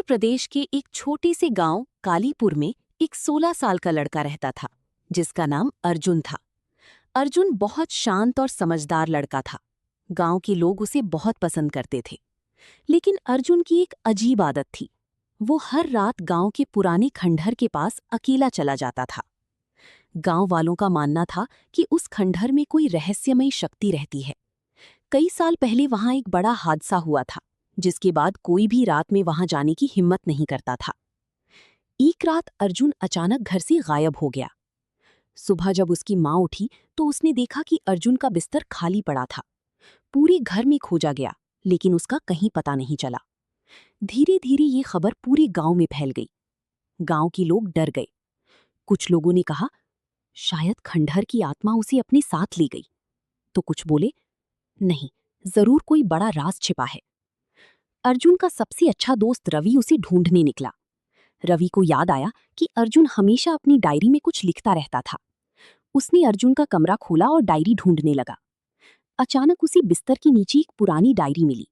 प्रदेश के एक छोटे से गांव कालीपुर में एक 16 साल का लड़का रहता था जिसका नाम अर्जुन था। अर्जुन बहुत शांत और समझदार लड़का था। गांव के लोग उसे बहुत पसंद करते थे। लेकिन अर्जुन की एक अजीब आदत थी। वो हर रात गांव के पुराने खंडहर के पास अकेला चला जाता था। गांव वालों का मानना था कि उस खंडहर में कोई रहस्यमयी शक्ति रहती है। कई साल पहले वहां एक बड़ा हादसा हुआ था, जिसके बाद कोई भी रात में वहां जाने की हिम्मत नहीं करता था। एक रात अर्जुन अचानक घर से गायब हो गया। सुबह जब उसकी माँ उठी तो उसने देखा कि अर्जुन का बिस्तर खाली पड़ा था। पूरे घर में खोजा गया, लेकिन उसका कहीं पता नहीं चला। धीरे धीरे ये खबर पूरे गांव में फैल गई। गांव के लोग डर गए। कुछ लोगों ने कहा, शायद खंडहर की आत्मा उसे अपने साथ ले गई। तो कुछ बोले, नहीं, जरूर कोई बड़ा राज छिपा है। अर्जुन का सबसे अच्छा दोस्त रवि उसे ढूंढने निकला। रवि को याद आया कि अर्जुन हमेशा अपनी डायरी में कुछ लिखता रहता था। उसने अर्जुन का कमरा खोला और डायरी ढूंढने लगा। अचानक उसी बिस्तर के नीचे एक पुरानी डायरी मिली।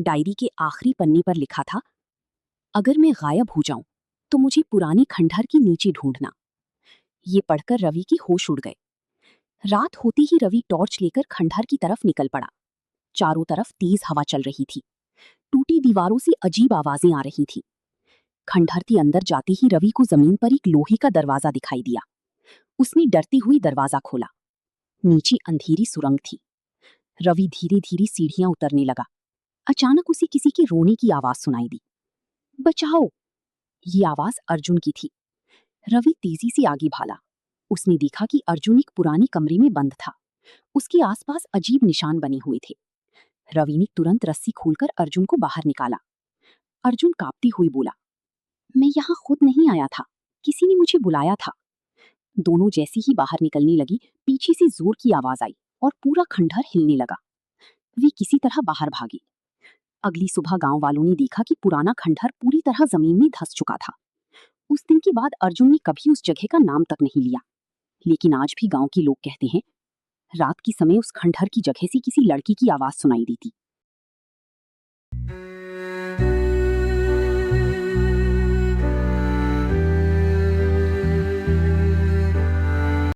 डायरी के आखिरी पन्ने पर लिखा था, अगर मैं गायब हो जाऊं तो मुझे पुरानी खंडहर के नीचे ढूंढना। ये पढ़कर रवि की होश उड़ गए। रात होते ही रवि टॉर्च लेकर खंडहर की तरफ निकल पड़ा। चारों तरफ तेज हवा चल रही थी। टूटी दीवारों से अजीब आवाजें आ रही थीं। खंडहर के अंदर जाते ही रवि को जमीन पर एक लोहे का दरवाजा दिखाई दिया। उसने डरते हुए दरवाजा खोला। नीचे अंधेरी सुरंग थी। रवि धीरे धीरे सीढ़ियां उतरने लगा। अचानक उसे किसी के रोने की आवाज सुनाई दी। बचाओ! ये आवाज अर्जुन की थी। रवि तेजी से आगे भागा। उसने देखा कि अर्जुन एक पुरानी कमरे में बंद था। उसके आसपास अजीब निशान बने हुए थे। रवि ने तुरंत रस्सी खोलकर अर्जुन को बाहर निकाला। अर्जुन कांपते हुए बोला, मैं यहाँ खुद नहीं आया था, किसी ने मुझे बुलाया था। दोनों जैसे ही बाहर निकलने लगी, पीछे से जोर की आवाज आई और पूरा खंडहर हिलने लगा। वे किसी तरह बाहर भागे। अगली सुबह गांव वालों ने देखा कि पुराना खंडहर पूरी तरह जमीन में धंस चुका था। उस दिन के बाद अर्जुन ने कभी उस जगह का नाम तक नहीं लिया। लेकिन आज भी गांव के लोग कहते हैं, रात के समय उस खंडहर की जगह से किसी लड़की की आवाज सुनाई दी थी।